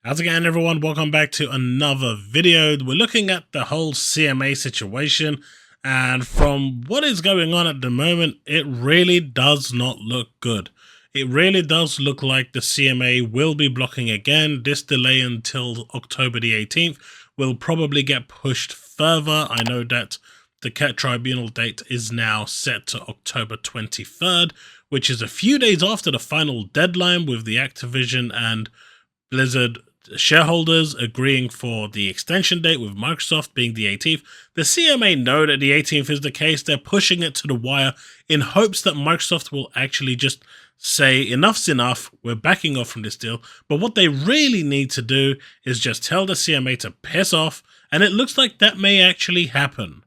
How's it going, everyone? Welcome back to another video. We're looking at the whole CMA situation, and from what is going on at the moment, it really does not look good. It really does look like the CMA will be blocking again. This delay until October the 18th will probably get pushed further. I know that the CAT tribunal date is now set to October 23rd, which is a few days after the final deadline, with the Activision and Blizzard shareholders agreeing for the extension date, with Microsoft being the 18th. The CMA know that the 18th is the case. They're pushing it to the wire in hopes that Microsoft will actually just say enough's enough, we're backing off from this deal. But what they really need to do is just tell the CMA to piss off, and it looks like that may actually happen.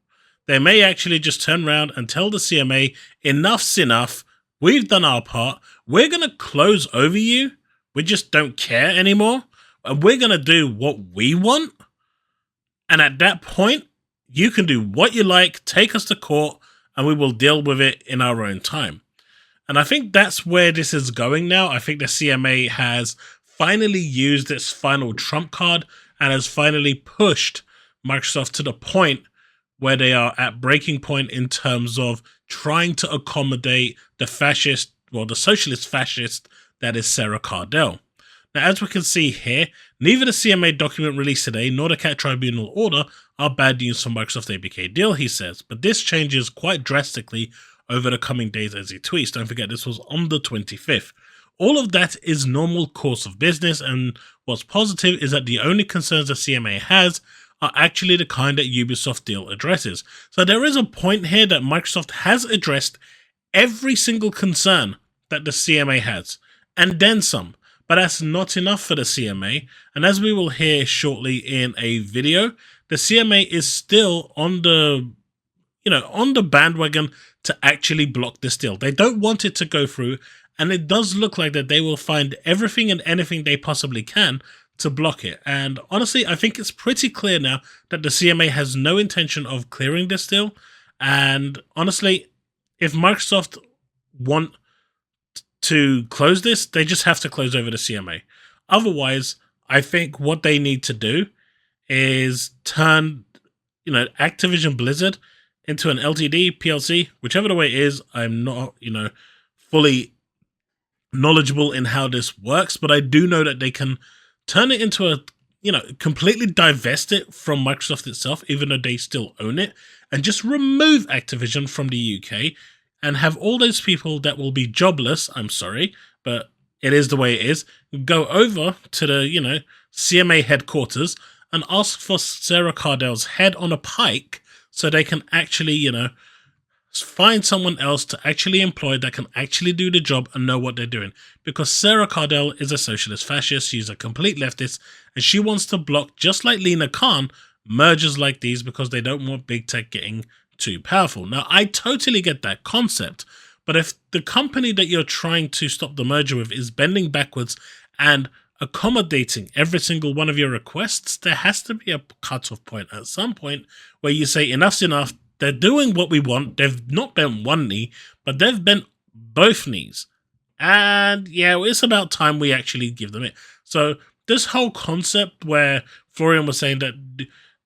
They may actually just turn around and tell the CMA enough's enough, we've done our part, we're going to close over you, we just don't care anymore, and we're going to do what we want. And at that point, you can do what you like, take us to court, and we will deal with it in our own time. And I think that's where this is going now. I think the CMA has finally used its final trump card and has finally pushed Microsoft to the point where they are at breaking point in terms of trying to accommodate the fascist, well, the socialist fascist that is Srah Cardell. Now, as we can see here, neither the CMA document released today nor the CAT tribunal order are bad news for Microsoft ABK deal, he says, but this changes quite drastically over the coming days, as he tweets. Don't forget, this was on the 25th. All of that is normal course of business, and what's positive is that the only concerns the CMA has are actually the kind that Ubisoft deal addresses. So there is a point here that Microsoft has addressed every single concern that the CMA has, and then some. But that's not enough for the CMA, and as we will hear shortly in a video, the CMA is still on the bandwagon to actually block this deal. They don't want it to go through, and it does look like that they will find everything and anything they possibly can to block it. And honestly, I think it's pretty clear now that the CMA has no intention of clearing this deal. And honestly, if Microsoft want to close this, they just have to close over the CMA. Otherwise, I think what they need to do is turn, Activision Blizzard into an LTD, PLC, whichever the way it is. I'm not, fully knowledgeable in how this works, but I do know that they can turn it into a, completely divest it from Microsoft itself, even though they still own it, and just remove Activision from the UK and have all those people that will be jobless, I'm sorry, but it is the way it is, go over to the, CMA headquarters and ask for Srah Cardell's head on a pike so they can actually, find someone else to actually employ that can actually do the job and know what they're doing. Because Srah Cardell is a socialist fascist, she's a complete leftist, and she wants to block, just like Lina Khan, mergers like these because they don't want big tech getting too powerful. Now, I totally get that concept, but if the company that you're trying to stop the merger with is bending backwards and accommodating every single one of your requests, there has to be a cutoff point at some point where you say enough's enough. They're doing what we want. They've not bent one knee, but they've bent both knees. And yeah, it's about time we actually give them it. So this whole concept where Florian was saying that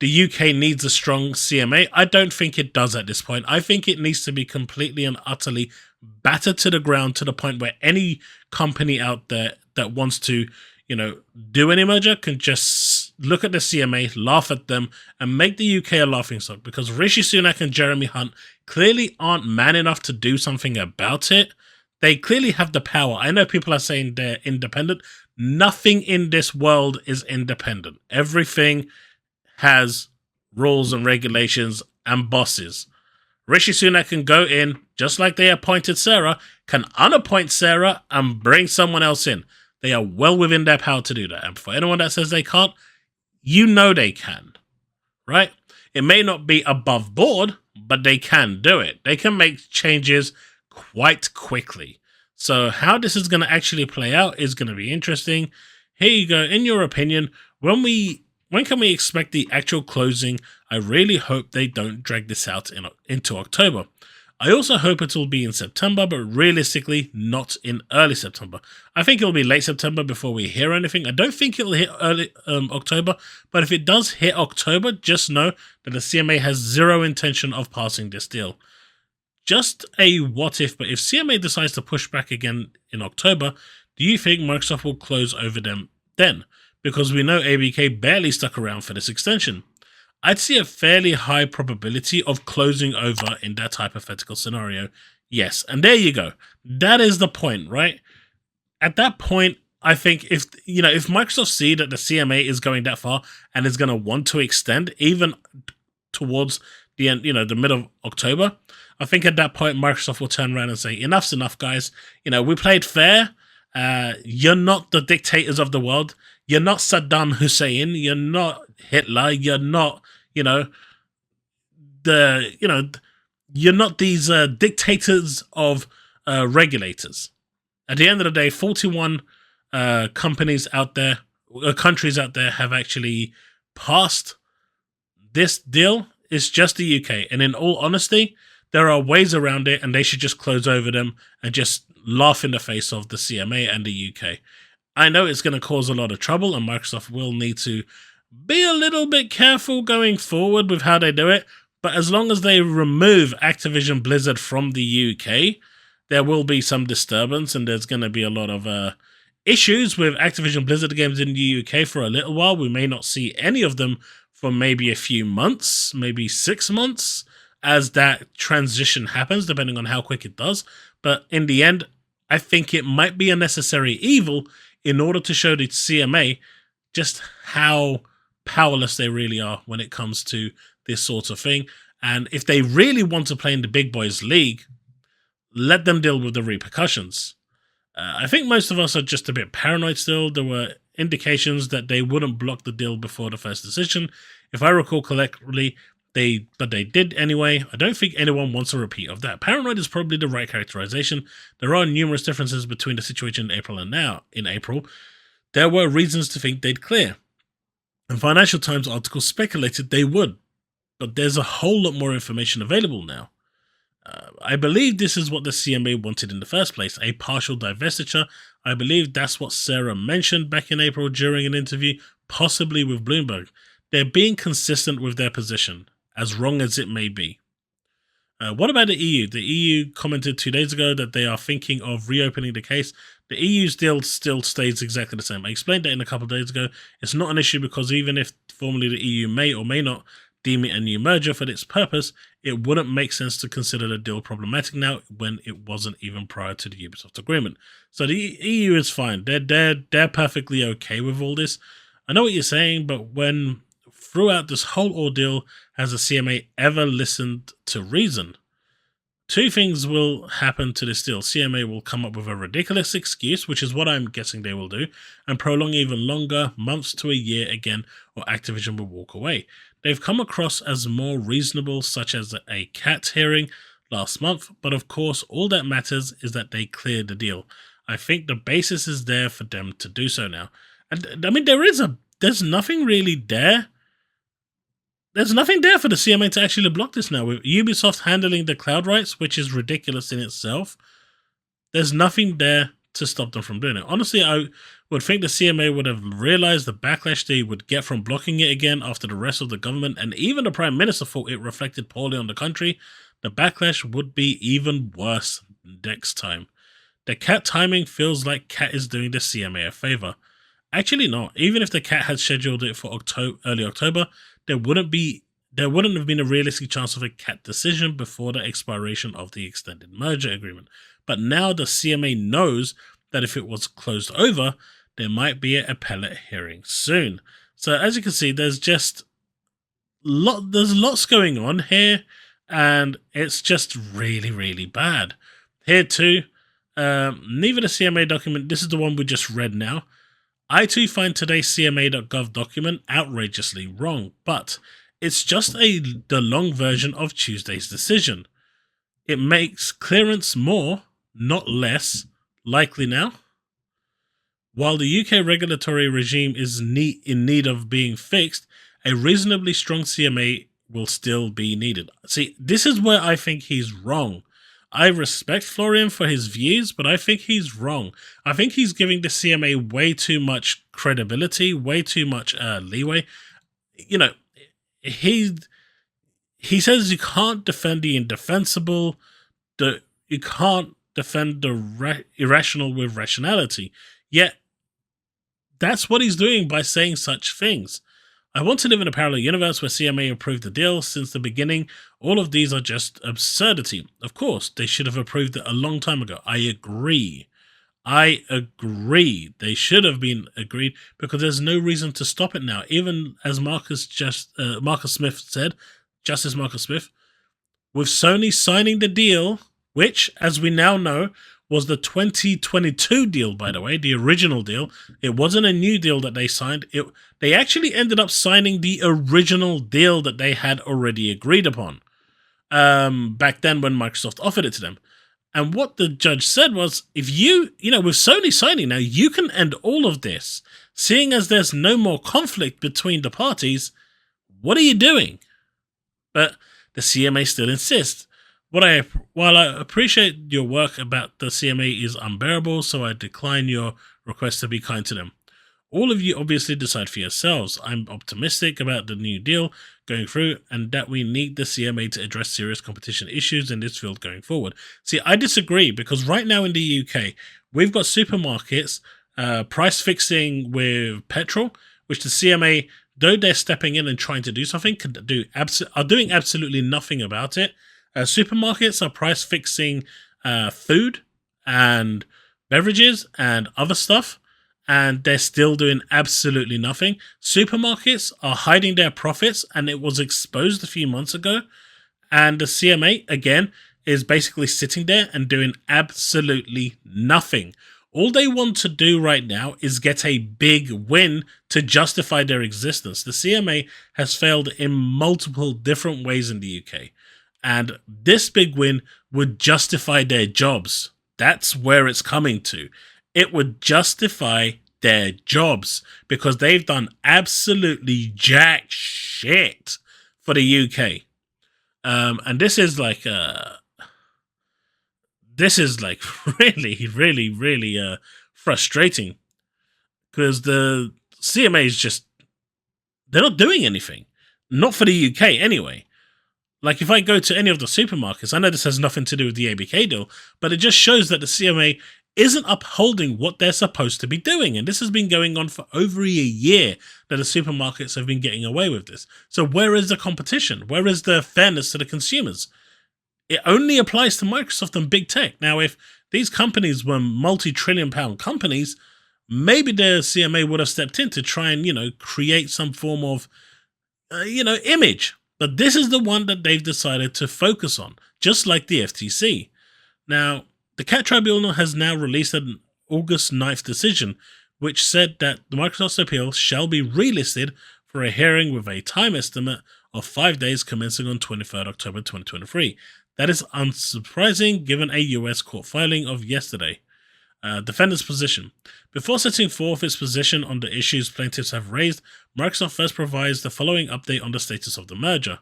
the UK needs a strong CMA, I don't think it does at this point. I think it needs to be completely and utterly battered to the ground to the point where any company out there that wants to, do any merger can just look at the CMA, laugh at them, and make the UK a laughingstock, because Rishi Sunak and Jeremy Hunt clearly aren't man enough to do something about it. They clearly have the power. I know people are saying they're independent. Nothing in this world is independent. Everything has rules and regulations and bosses. Rishi Sunak can go in, just like they appointed Srah, can unappoint Srah and bring someone else in. They are well within their power to do that. And for anyone that says they can't, they can, right? It may not be above board, but they can do it. They can make changes quite quickly. So how this is going to actually play out is going to be interesting. Here you go. In your opinion, when can we expect the actual closing? I really hope they don't drag this out into October. I also hope it will be in September, but realistically not in early September. I think it'll be late September before we hear anything. I don't think it'll hit early October, but if it does hit October, just know that the CMA has zero intention of passing this deal. Just a what if, but if CMA decides to push back again in October, do you think Microsoft will close over them then? Because we know ABK barely stuck around for this extension. I'd see a fairly high probability of closing over in that hypothetical scenario. Yes, and there you go. That is the point, right? At that point, I think if Microsoft see that the CMA is going that far and is going to want to extend even towards the end, the middle of October, I think at that point Microsoft will turn around and say, enough's enough, guys. We played fair. You're not the dictators of the world. You're not Saddam Hussein. You're not Hitler. You're not, you're not these dictators of regulators. At the end of the day, 41 countries out there have actually passed this deal. It's just the UK. And in all honesty, there are ways around it, and they should just close over them and just laugh in the face of the CMA and the UK. I know it's going to cause a lot of trouble, and Microsoft will need to be a little bit careful going forward with how they do it, but as long as they remove Activision Blizzard from the UK, there will be some disturbance, and there's going to be a lot of issues with Activision Blizzard games in the UK for a little while. We may not see any of them for maybe a few months, maybe 6 months, as that transition happens, depending on how quick it does. But in the end, I think it might be a necessary evil in order to show the CMA just how powerless they really are when it comes to this sort of thing. And if they really want to play in the big boys league, let them deal with the repercussions. I think most of us are just a bit paranoid still. There were indications that they wouldn't block the deal before the first decision. If I recall correctly, but they did anyway. I don't think anyone wants a repeat of that. Paranoid is probably the right characterization. There are numerous differences between the situation in April and now. In April, there were reasons to think they'd clear. And Financial Times articles speculated they would. But there's a whole lot more information available now. I believe this is what the CMA wanted in the first place, a partial divestiture. I believe that's what Srah mentioned back in April during an interview, possibly with Bloomberg. They're being consistent with their position, as wrong as it may be. What about the EU? The EU commented 2 days ago that they are thinking of reopening the case. The EU's deal still stays exactly the same. I explained that in a couple of days ago. It's not an issue because even if formally the EU may or may not deem it a new merger for its purpose, it wouldn't make sense to consider the deal problematic now when it wasn't even prior to the Ubisoft agreement. So the EU is fine. They're perfectly okay with all this. I know what you're saying, but when throughout this whole ordeal has the CMA ever listened to reason? Two things will happen to this deal. CMA will come up with a ridiculous excuse, which is what I'm guessing they will do, and prolong even longer, months to a year again, or Activision will walk away. They've come across as more reasonable, such as a CAT hearing last month, but of course all that matters is that they cleared the deal. I think the basis is there for them to do so now. And I mean, there's nothing really there. There's nothing there for the CMA to actually block this now. With Ubisoft handling the cloud rights, which is ridiculous in itself, there's nothing there to stop them from doing it. Honestly, I would think the CMA would have realized the backlash they would get from blocking it again after the rest of the government and even the Prime Minister thought it reflected poorly on the country. The backlash would be even worse next time. The CAT timing feels like CAT is doing the CMA a favor. Actually not. Even if the CAT had scheduled it for early October, there wouldn't have been a realistic chance of a CAT decision before the expiration of the extended merger agreement. But now the CMA knows that if it was closed over, there might be an appellate hearing soon. So as you can see, there's lots going on here, and it's just really, really bad. Here too, neither the CMA document, this is the one we just read now, I too find today's CMA.gov document outrageously wrong, but it's just the long version of Tuesday's decision. It makes clearance more, not less, likely now. While the UK regulatory regime is in need of being fixed, a reasonably strong CMA will still be needed. See, this is where I think he's wrong. I respect Florian for his views, but I think he's wrong. I think he's giving the CMA way too much credibility, way too much leeway. You know, he says you can't defend the indefensible, you can't defend the irrational with rationality. Yet, that's what he's doing by saying such things. I want to live in a parallel universe where CMA approved the deal since the beginning. All of these are just absurdity. Of course, they should have approved it a long time ago. I agree. They should have been agreed because there's no reason to stop it now. Even as Marcus Smith said, Justice Marcus Smith, with Sony signing the deal, which, as we now know, was the 2022 deal, by the way, the original deal. It wasn't a new deal that they signed. They actually ended up signing the original deal that they had already agreed upon back then when Microsoft offered it to them. And what the judge said was, if with Sony signing now, you can end all of this. Seeing as there's no more conflict between the parties, what are you doing? But the CMA still insists. While I appreciate your work about the CMA is unbearable, so I decline your request to be kind to them. All of you obviously decide for yourselves. I'm optimistic about the new deal going through and that we need the CMA to address serious competition issues in this field going forward. See, I disagree because right now in the UK, we've got supermarkets price fixing with petrol, which the CMA, though they're stepping in and trying to do something, are doing absolutely nothing about it. Supermarkets are price fixing food and beverages and other stuff, and they're still doing absolutely nothing. Supermarkets are hiding their profits, and it was exposed a few months ago. And the CMA, again, is basically sitting there and doing absolutely nothing. All they want to do right now is get a big win to justify their existence. The CMA has failed in multiple different ways in the UK. And this big win would justify their jobs. That's where it's coming to. It would justify their jobs because they've done absolutely jack shit for the UK. And this is like really, really, really frustrating because the CMA is just, they're not doing anything. Not for the UK anyway. Like, if I go to any of the supermarkets, I know this has nothing to do with the ABK deal, but it just shows that the CMA isn't upholding what they're supposed to be doing. And this has been going on for over a year that the supermarkets have been getting away with this. So where is the competition? Where is the fairness to the consumers? It only applies to Microsoft and big tech. Now, if these companies were multi-trillion-pound companies, maybe the CMA would have stepped in to try and, create some form of, image. But this is the one that they've decided to focus on, just like the FTC. Now, the CAT Tribunal has now released an August 9th decision, which said that the Microsoft's appeal shall be relisted for a hearing with a time estimate of 5 days commencing on 23rd October 2023. That is unsurprising given a US court filing of yesterday. Defendant's position. Before setting forth its position on the issues plaintiffs have raised, Microsoft first provides the following update on the status of the merger.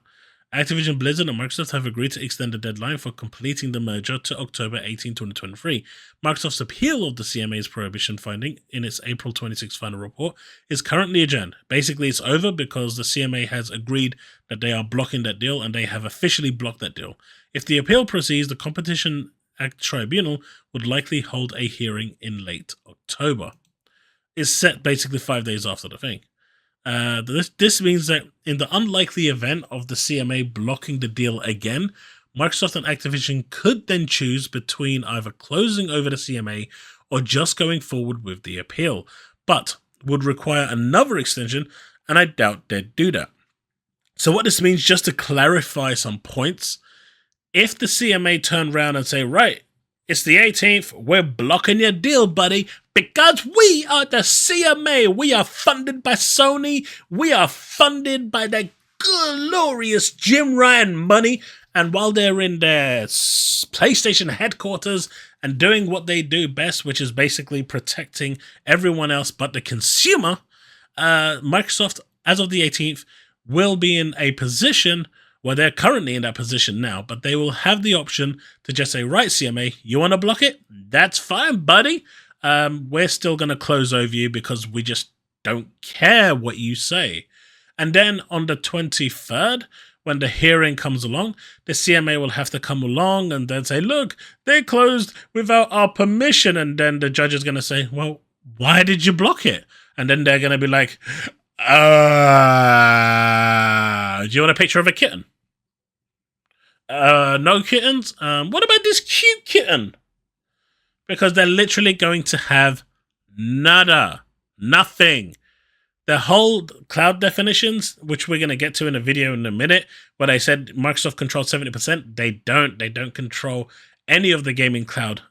Activision Blizzard and Microsoft have agreed to extend the deadline for completing the merger to October 18, 2023. Microsoft's appeal of the CMA's prohibition finding in its April 26 final report is currently adjourned. Basically, it's over because the CMA has agreed that they are blocking that deal and they have officially blocked that deal. If the appeal proceeds, the Competition Act Tribunal would likely hold a hearing in late October. It's set basically 5 days after the thing. This means that in the unlikely event of the CMA blocking the deal again, Microsoft and Activision could then choose between either closing over the CMA or just going forward with the appeal, but would require another extension, and I doubt they'd do that. So what this means, just to clarify some points, if the CMA turn around and say, right, it's the 18th, we're blocking your deal, buddy, because we are the CMA. We are funded by Sony. We are funded by that glorious Jim Ryan money. And while they're in their PlayStation headquarters and doing what they do best, which is basically protecting everyone else but the consumer, Microsoft, as of the 18th, will be in a position Well, they're currently in that position now, but they will have the option to just say, right, CMA, you want to block it? That's fine, buddy. We're still going to close over you because we just don't care what you say. And then on the 23rd, when the hearing comes along, the CMA will have to come along and then say, look, they closed without our permission. And then the judge is going to say, well, why did you block it? And then they're going to be like, do you want a picture of a kitten? No kittens? What about this cute kitten? Because they're literally going to have nothing. The whole cloud definitions, which we're going to get to in a video in a minute, where I said Microsoft controls 70%, they don't. They don't control any of the gaming cloud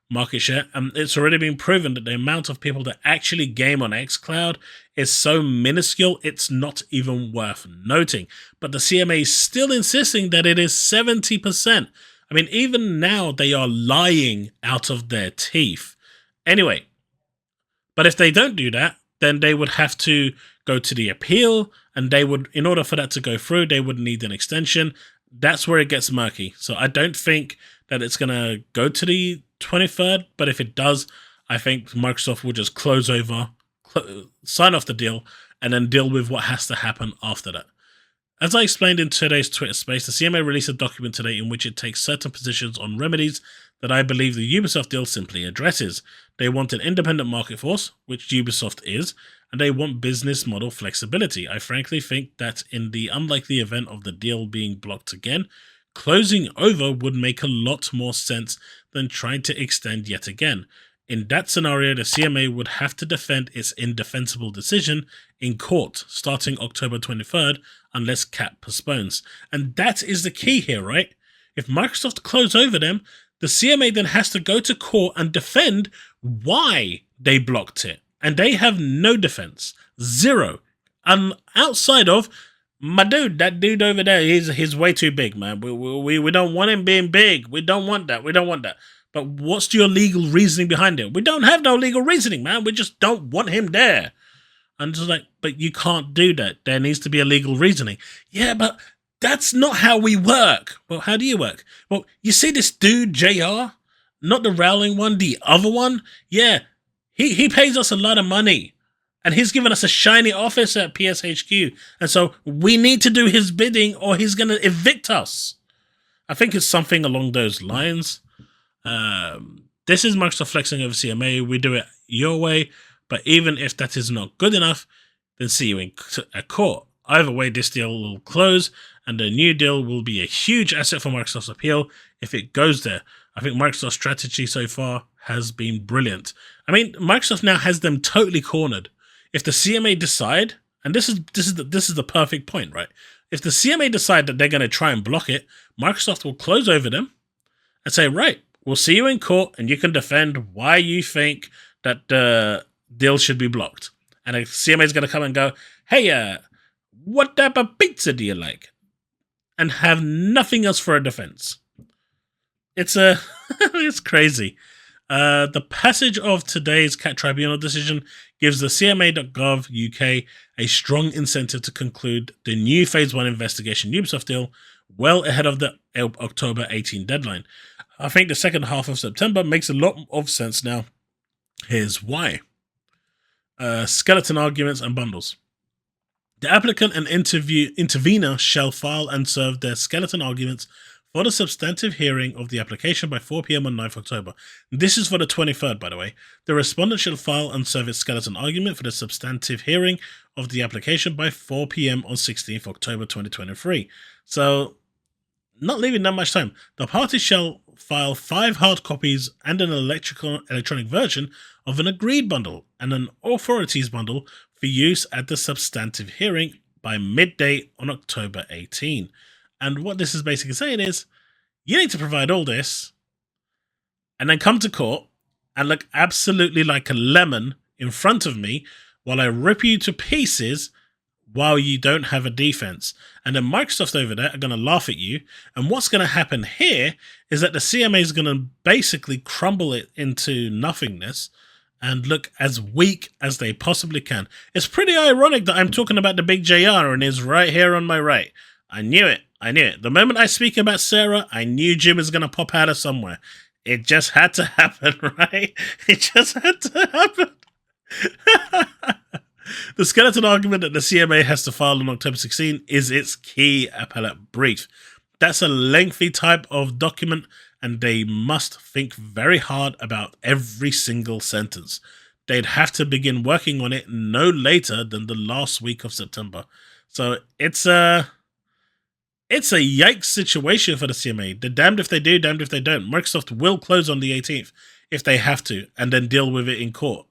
market share. And it's already been proven that the amount of people that actually game on xCloud is so minuscule, it's not even worth noting. But the CMA is still insisting that it is 70%. I mean, even now they are lying out of their teeth. Anyway, but if they don't do that, then they would have to go to the appeal, and they would, in order for that to go through, they would need an extension. That's where it gets murky. So I don't think that it's going to go to the 23rd, but if it does, I think Microsoft will just close over, sign off the deal, and then deal with what has to happen after that. As I explained in today's Twitter space, the CMA released a document today in which it takes certain positions on remedies that I believe the Ubisoft deal simply addresses. They want an independent market force, which Ubisoft is, and they want business model flexibility. I frankly think that in the unlikely event of the deal being blocked again, closing over would make a lot more sense than trying to extend yet again. In that scenario, the CMA would have to defend its indefensible decision in court starting October 23rd unless CAP postpones. And that is the key here, right? If Microsoft close over them, the CMA then has to go to court and defend why they blocked it. And they have no defense. Zero. And outside of, my dude, that dude over there, he's way too big, man. We don't want him being big. We don't want that. We don't want that. But what's your legal reasoning behind it? We don't have no legal reasoning, man. We just don't want him there. And just like, but you can't do that. There needs to be a legal reasoning. Yeah, but that's not how we work. Well, how do you work? Well, you see this dude, JR? Not the Rowling one, the other one? Yeah, he pays us a lot of money. And he's given us a shiny office at PSHQ. And so we need to do his bidding or he's going to evict us. I think it's something along those lines. This is Microsoft flexing over CMA. We do it your way. But even if that is not good enough, then see you in a court. Either way, this deal will close and the new deal will be a huge asset for Microsoft's appeal if it goes there. I think Microsoft's strategy so far has been brilliant. I mean, Microsoft now has them totally cornered. If the CMA decide, and this is the perfect point, right? If the CMA decide that they're going to try and block it, Microsoft will close over them and say, right, we'll see you in court and you can defend why you think that the deal should be blocked. And the CMA is going to come and go, hey, what type of pizza do you like? And have nothing else for a defense. It's crazy. The passage of today's CAT Tribunal decision gives the CMA.gov UK a strong incentive to conclude the new Phase 1 investigation Ubisoft deal well ahead of the October 18 deadline. I think the second half of September makes a lot of sense now. Here's why. Skeleton arguments and bundles. The applicant and intervener shall file and serve their skeleton arguments for the substantive hearing of the application by 4 p.m. on 9th October. This is for the 23rd, by the way. The respondent shall file and serve its skeleton argument for the substantive hearing of the application by 4 p.m. on 16th October 2023. So, not leaving that much time. The parties shall file 5 hard copies and an electronic version of an agreed bundle and an authorities bundle for use at the substantive hearing by midday on October 18. And what this is basically saying is, you need to provide all this and then come to court and look absolutely like a lemon in front of me while I rip you to pieces while you don't have a defense. And then Microsoft over there are going to laugh at you. And what's going to happen here is that the CMA is going to basically crumble it into nothingness and look as weak as they possibly can. It's pretty ironic that I'm talking about the big JR and he's right here on my right. I knew it. I knew it. The moment I speak about Srah, I knew Jim was going to pop out of somewhere. It just had to happen, right? It just had to happen. The skeleton argument that the CMA has to file on October 16 is its key appellate brief. That's a lengthy type of document, and they must think very hard about every single sentence. They'd have to begin working on it no later than the last week of September. So it's a yikes situation for the CMA. They're damned if they do, damned if they don't. Microsoft will close on the 18th if they have to, and then deal with it in court.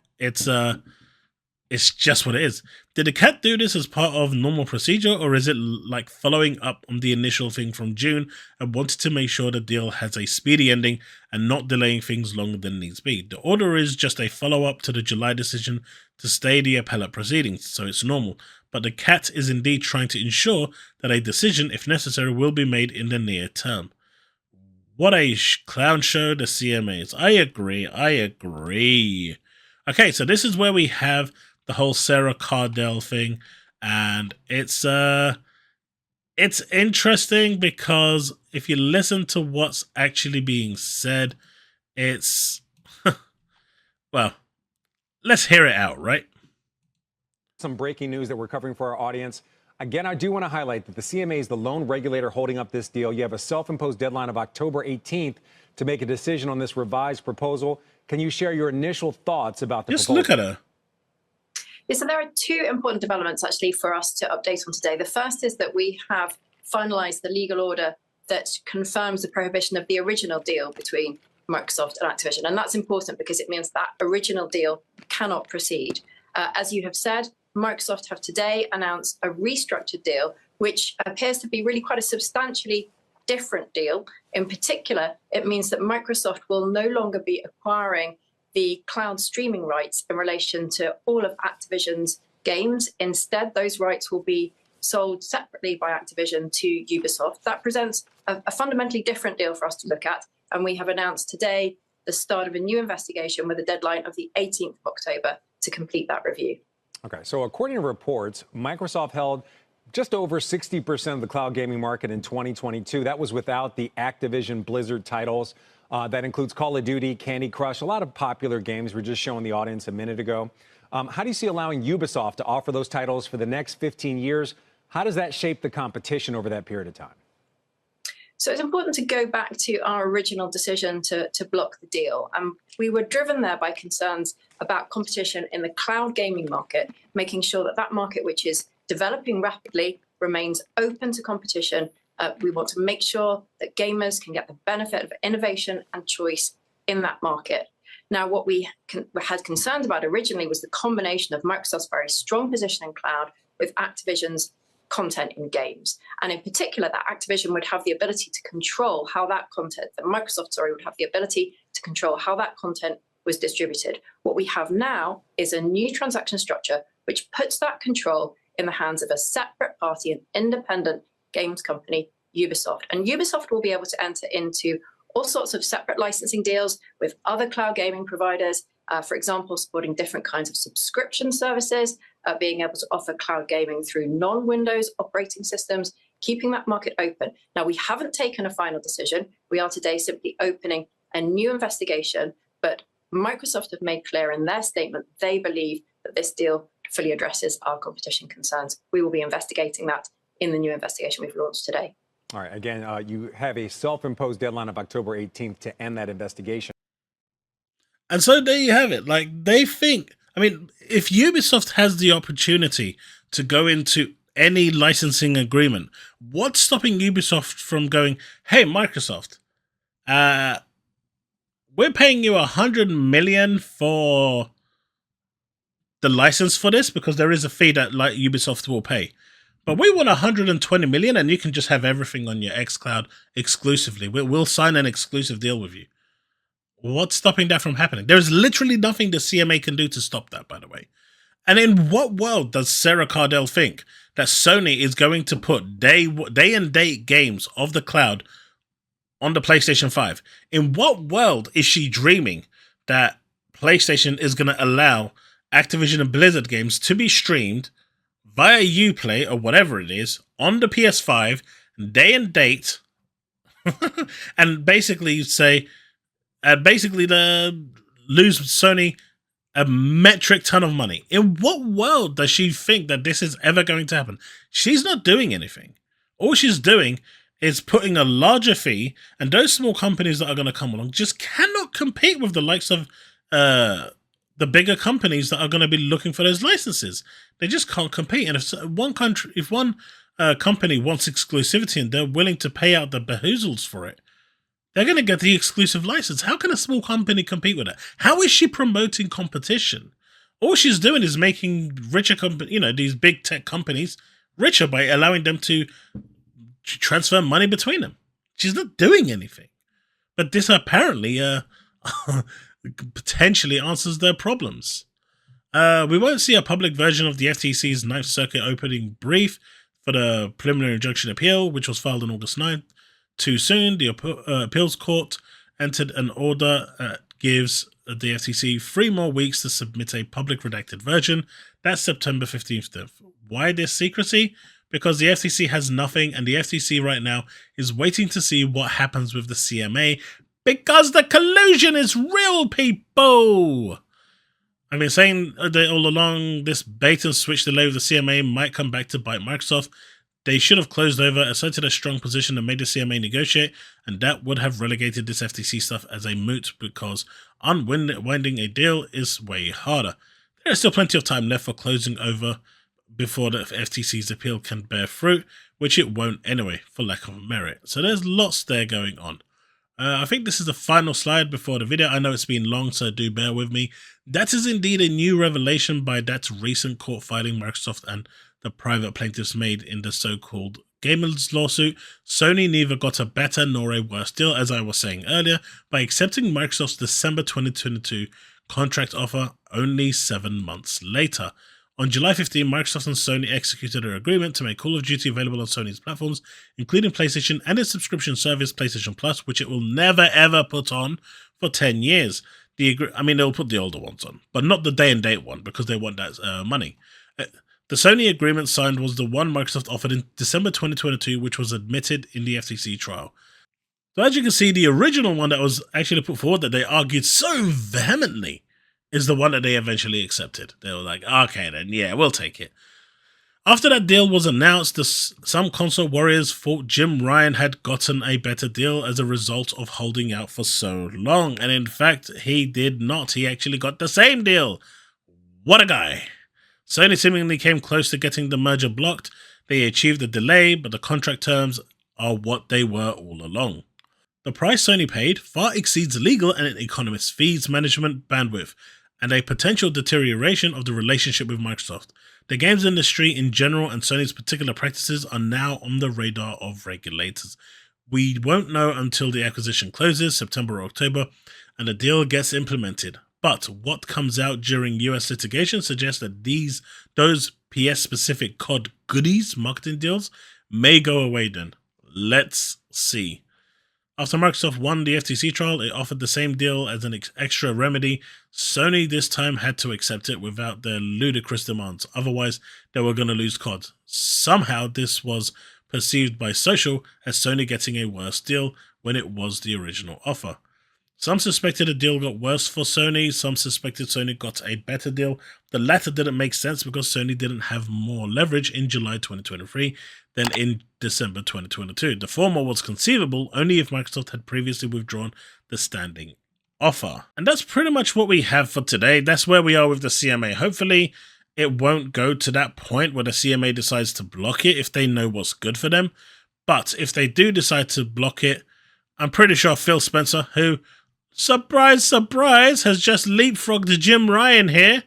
It's just what it is. Did the cat do this as part of normal procedure, or is it like following up on the initial thing from June and wanted to make sure the deal has a speedy ending and not delaying things longer than needs be? The order is just a follow-up to the July decision to stay the appellate proceedings, so it's normal. But the cat is indeed trying to ensure that a decision, if necessary, will be made in the near term. What a clown show the CMA is. I agree. Okay, so this is where we have the whole Srah Cardell thing, and it's interesting because if you listen to what's actually being said, it's well, let's hear it out, right? Some breaking news that we're covering for our audience. Again, I do want to highlight that the CMA is the lone regulator holding up this deal. You have a self-imposed deadline of October 18th to make a decision on this revised proposal. Can you share your initial thoughts about the proposal? Just look at her. Yeah, so there are two important developments actually for us to update on today. The first is that we have finalized the legal order that confirms the prohibition of the original deal between Microsoft and Activision. And that's important because it means that original deal cannot proceed. As you have said, Microsoft have today announced a restructured deal, which appears to be really quite a substantially different deal. In particular, it means that Microsoft will no longer be acquiring the cloud streaming rights in relation to all of Activision's games. Instead, those rights will be sold separately by Activision to Ubisoft. That presents a fundamentally different deal for us to look at. And we have announced today the start of a new investigation with a deadline of the 18th of October to complete that review. Okay, so according to reports, Microsoft held just over 60% of the cloud gaming market in 2022. That was without the Activision Blizzard titles. That includes Call of Duty, Candy Crush, a lot of popular games. We're just showing the audience a minute ago. How do you see allowing Ubisoft to offer those titles for the next 15 years? How does that shape the competition over that period of time? So it's important to go back to our original decision to block the deal. We were driven there by concerns about competition in the cloud gaming market, making sure that that market, which is developing rapidly, remains open to competition. We want to make sure that gamers can get the benefit of innovation and choice in that market. Now, what we had concerns about originally was the combination of Microsoft's very strong position in cloud with Activision's content in games. And in particular, that Activision would have the ability to control how that content, that Microsoft, would have the ability to control how that content was distributed. What we have now is a new transaction structure which puts that control in the hands of a separate party, an independent games company, Ubisoft. And Ubisoft will be able to enter into all sorts of separate licensing deals with other cloud gaming providers, for example, supporting different kinds of subscription services, being able to offer cloud gaming through non-Windows operating systems, keeping that market open. Now, we haven't taken a final decision. We are today simply opening a new investigation, but Microsoft have made clear in their statement they believe that this deal fully addresses our competition concerns. We will be investigating that in the new investigation we've launched today. All right. Again, you have a self-imposed deadline of October 18th to end that investigation. And so there you have it. Like, they think, I mean, if Ubisoft has the opportunity to go into any licensing agreement, what's stopping Ubisoft from going, hey, Microsoft, we're paying you $100 million for the license for this because there is a fee that like Ubisoft will pay. But we want $120 million and you can just have everything on your xCloud exclusively. We'll sign an exclusive deal with you. What's stopping that from happening? There's literally nothing the CMA can do to stop that, by the way. And in what world does Srah Cardell think that Sony is going to put day and date games of the cloud on the PlayStation 5? In what world is she dreaming that PlayStation is going to allow Activision and Blizzard games to be streamed via Uplay or whatever it is on the PS5 day and date, and basically say, basically lose Sony a metric ton of money. In what world does she think that this is ever going to happen? She's not doing anything. All she's doing is putting a larger fee, and those small companies that are going to come along just cannot compete with the likes of the bigger companies that are going to be looking for those licenses. They just can't compete. And if one company wants exclusivity and they're willing to pay out the behoozles for it, they're going to get the exclusive license. How can a small company compete with it? How is she promoting competition? All she's doing is making richer these big tech companies richer by allowing them to transfer money between them. She's not doing anything. But this apparently potentially answers their problems. We won't see a public version of the FTC's Ninth Circuit opening brief for the preliminary injunction appeal, which was filed on August 9th. Too soon, the appeals court entered an order that gives the FTC 3 more weeks to submit a public redacted version. That's September 15th. Why this secrecy? Because the FTC has nothing, and the FTC right now is waiting to see what happens with the CMA, because the collusion is real, people! I've been saying all along, this bait and switch delay with the CMA might come back to bite Microsoft. They should have closed over, asserted a strong position and made the CMA negotiate, and that would have relegated this FTC stuff as a moot, because unwinding a deal is way harder. There is still plenty of time left for closing over before the FTC's appeal can bear fruit, which it won't anyway, for lack of merit. So there's lots there going on. I think this is the final slide before the video. I know it's been long, so do bear with me. That is indeed a new revelation by that recent court filing Microsoft and the private plaintiffs made in the so-called gamers lawsuit. Sony neither got a better nor a worse deal, as I was saying earlier, by accepting Microsoft's December 2022 contract offer only 7 months later. On July 15, Microsoft and Sony executed an agreement to make Call of Duty available on Sony's platforms, including PlayStation and its subscription service, PlayStation Plus, which it will never ever put on for 10 years. They'll put the older ones on, but not the day and date one, because they want that money. The Sony agreement signed was the one Microsoft offered in December 2022, which was admitted in the FTC trial. So as you can see, the original one that was actually put forward, that they argued so vehemently, is the one that they eventually accepted. They were like, okay then, yeah, we'll take it. After that deal was announced, some console warriors thought Jim Ryan had gotten a better deal as a result of holding out for so long. And in fact, he did not. He actually got the same deal. What a guy. Sony seemingly came close to getting the merger blocked. They achieved a delay, but the contract terms are what they were all along. The price Sony paid far exceeds legal and economist fees, management bandwidth, and a potential deterioration of the relationship with Microsoft. The games industry in general and Sony's particular practices are now on the radar of regulators. We won't know until the acquisition closes, September or October, and the deal gets implemented. But what comes out during US litigation suggests that those PS-specific COD goodies marketing deals may go away then. Let's see. After Microsoft won the FTC trial, it offered the same deal as an extra remedy. Sony this time had to accept it without their ludicrous demands. Otherwise, they were going to lose COD. Somehow, this was perceived by social as Sony getting a worse deal when it was the original offer. Some suspected the deal got worse for Sony. Some suspected Sony got a better deal. The latter didn't make sense because Sony didn't have more leverage in July 2023 than in December 2022. The former was conceivable only if Microsoft had previously withdrawn the standing offer. And that's pretty much what we have for today. That's where we are with the CMA. Hopefully, it won't go to that point where the CMA decides to block it if they know what's good for them. But if they do decide to block it, I'm pretty sure Phil Spencer, who, surprise, surprise, has just leapfrogged Jim Ryan here,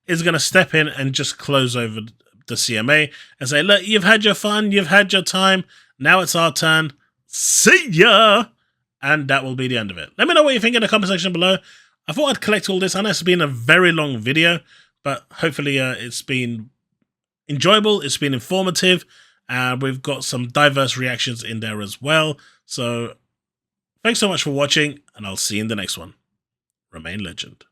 is going to step in and just close over the CMA and say, look, you've had your fun, you've had your time, now it's our turn, see ya! And that will be the end of it. Let me know what you think in the comment section below. I thought I'd collect all this. I know it's been a very long video, but hopefully it's been enjoyable, it's been informative, and we've got some diverse reactions in there as well. So thanks so much for watching, and I'll see you in the next one. Remain legend.